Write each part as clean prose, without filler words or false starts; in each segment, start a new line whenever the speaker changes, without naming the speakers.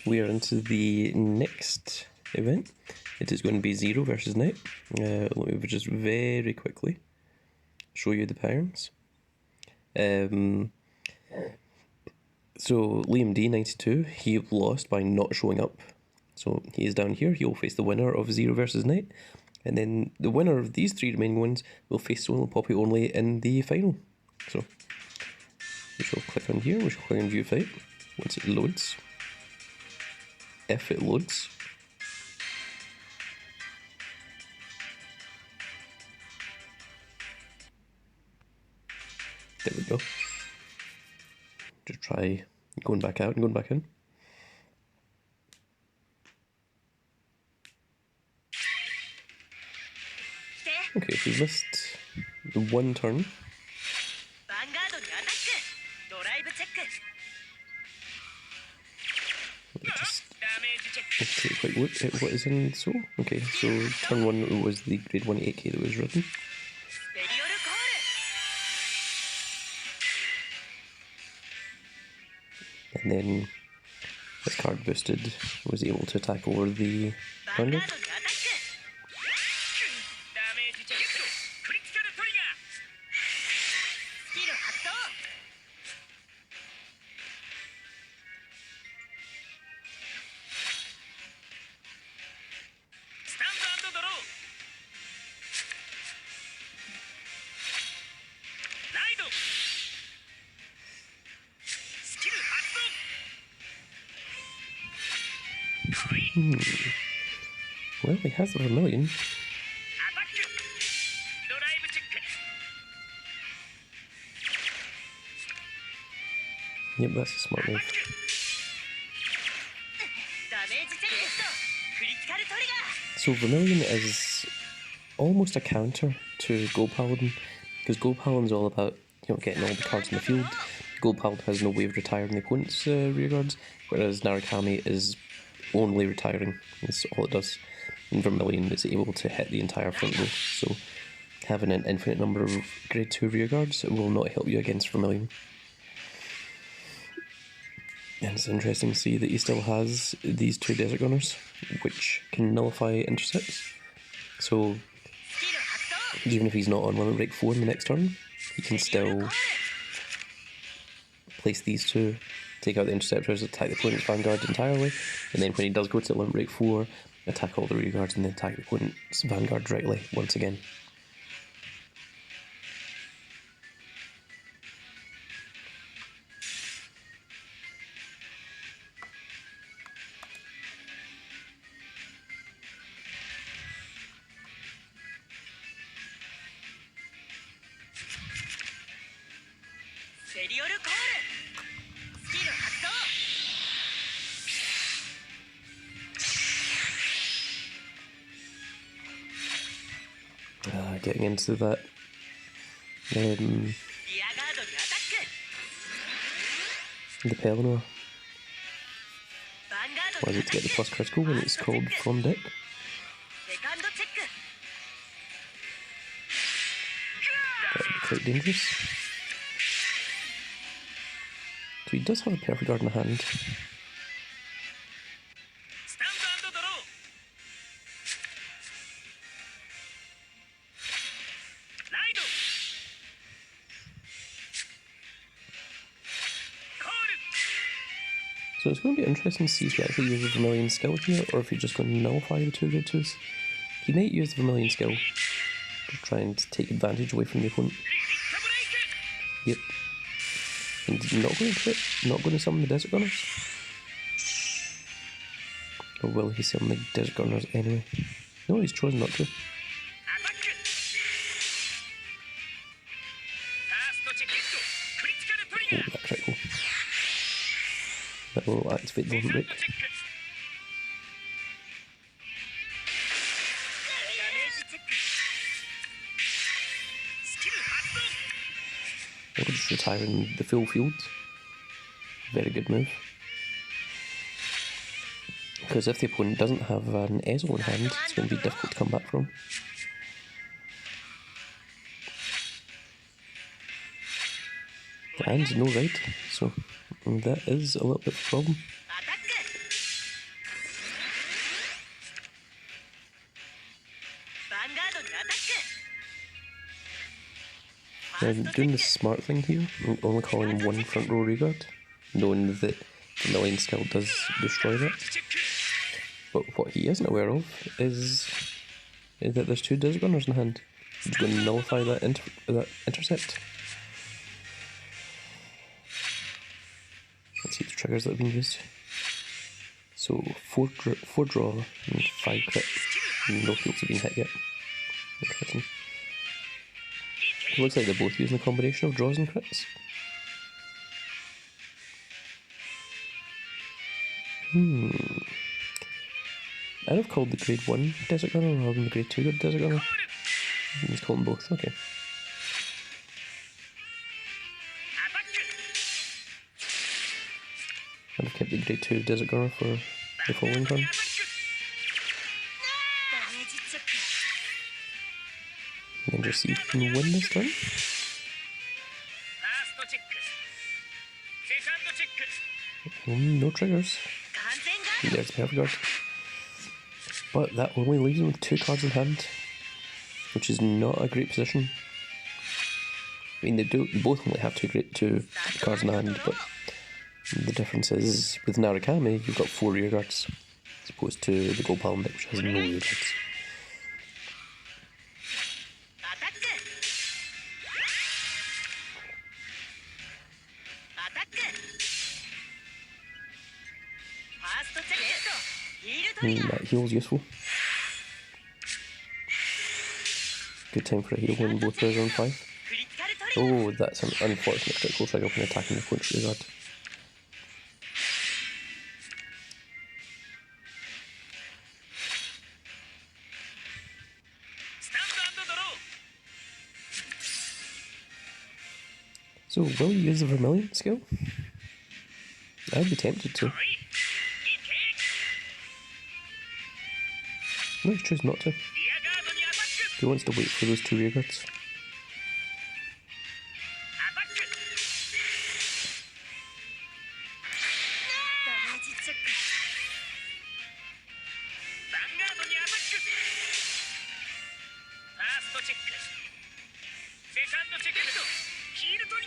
we are into the next event. It is going to be 0 versus Knite. Let me just very quickly show you the patterns. So Liam D92, he lost by not showing up. So he is down here. He will face the winner of 0 versus Knite, and then the winner of these 3 remaining ones will face Solo Poppy only in the final. So we shall click on here. We shall click on View Fight once it loads. If it loads. There we go. Just try going back out and going back in. Okay, so we missed the one turn. Let's take a quick look at what is in Soul. Okay, so turn 1 was the grade 1 8k that was written. And then this card boosted was able to attack over the Vanguard. Well, he has the Vermilion. Yep, that's a smart move. So Vermilion is almost a counter to Gold Paladin, because Gold Paladin's all about, you know, getting all the cards in the field. Gold Paladin has no way of retiring the opponent's rearguards, whereas Narukami is only retiring. That's all it does. And Vermilion is able to hit the entire front row, so having an infinite number of grade 2 rearguards will not help you against Vermilion. And it's interesting to see that he still has these 2 Desert Gunners, which can nullify intercepts. So even if he's not on Limit Break 4 in the next turn, he can still place these 2, take out the interceptors, attack the opponent's Vanguard entirely, and then when he does go to Limit Break 4, attack all the rearguards and then attack the opponent's Vanguard directly once again. Getting into that the Pelennor. Why is it to get the plus critical when it's called from deck? That would be quite dangerous. So he does have a perfect guard in the hand. So it's going to be interesting to see if he actually uses the Vermilion skill here, or if he's just going to nullify the 2 grade 2s. He might use the Vermilion skill to try and take advantage away from the opponent. Yep. And not going to not going to summon the Desert Gunners. Or will he summon the Desert Gunners anyway? No, he's chosen not to. Oh, that critical. That will activate the Limit Break. We're just retiring the full field. Very good move. Because if the opponent doesn't have an Ezel in hand, it's going to be difficult to come back from. And no ride, so that is a little bit of a problem. I'm doing the smart thing here, I'm only calling one front row rearguard, knowing that the Vermilion skill does destroy that. But what he isn't aware of is that there's two Desert Gunners in hand. He's going to nullify that intercept. Let's see the triggers that have been used. So 4 draw and 5 crit. No fields have been hit yet. Interesting. It looks like they're both using a combination of draws and crits. I'd have called the grade 1 Desert Gunner rather than the grade 2 Desert Gunner. He's called them both, okay. I'd have kept the grade 2 Desert Gunner for the following turn. And then just see if we can win this turn. No triggers. There's Vanguard. But that only leaves him with 2 cards in hand, which is not a great position. I mean, they both only have two cards in hand, but the difference is with Narukami, you've got 4 rearguards, as opposed to the Gold Paladin deck, which has no rearguards. That heal's useful. Good time for a heal when both players are on 5. Oh, that's an unfortunate critical trigger when attacking the opponent's rearguard. So, will you use the Vermilion skill? I'd be tempted to. No, he's choosing not to. He wants to wait for those 2 rearguards.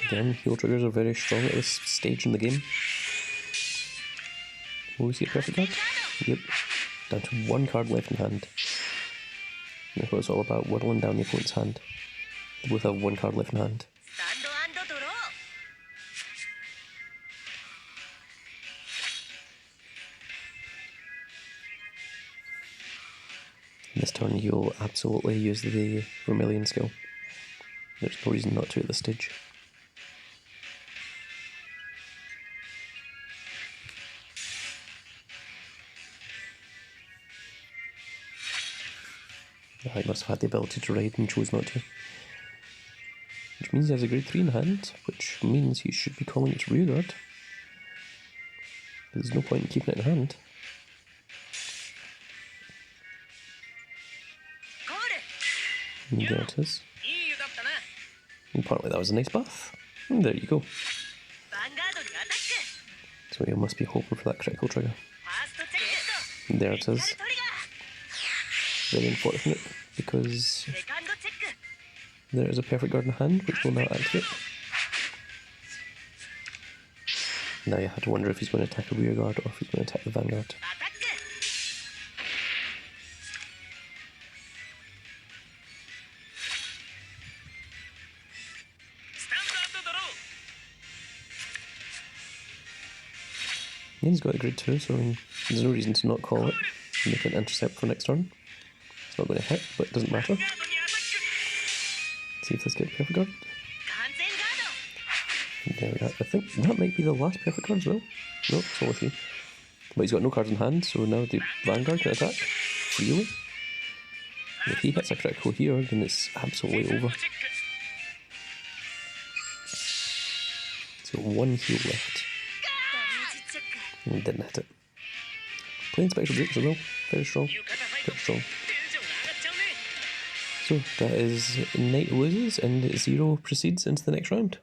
Again, heal triggers are very strong at this stage in the game. Will we see a perfect card? Yep. Down to 1 card left in hand. And that's what it's all about, whittling down the opponent's hand. They both have 1 card left in hand. This turn you'll absolutely use the Vermilion skill. There's no reason not to at this stage. He must have had the ability to ride and chose not to. Which means he has a grade 3 in hand, which means he should be calling its rearguard. There's no point in keeping it in hand. And there it is. And apparently that was a nice bath. And there you go. So you must be hoping for that critical trigger. And there it is. Very unfortunate, because there is a perfect guard in hand, which will now activate. Now you have to wonder if he's going to attack a rear guard or if he's going to attack the Vanguard. And he's got a grid 2, so there's no reason to not call it and make an intercept for next turn. It's not going to hit, but it doesn't matter. See if this gets perfect guard. There we are. I think that might be the last perfect card as well. No, it's only 3. But he's got no cards in hand, so now the Vanguard can attack freely. And if he hits a critical here, then it's absolutely over. So 1 heal left. And didn't hit it. Playing Spectral Drakes as well. Very strong. Very strong. So that is Knite loses and 0 proceeds into the next round.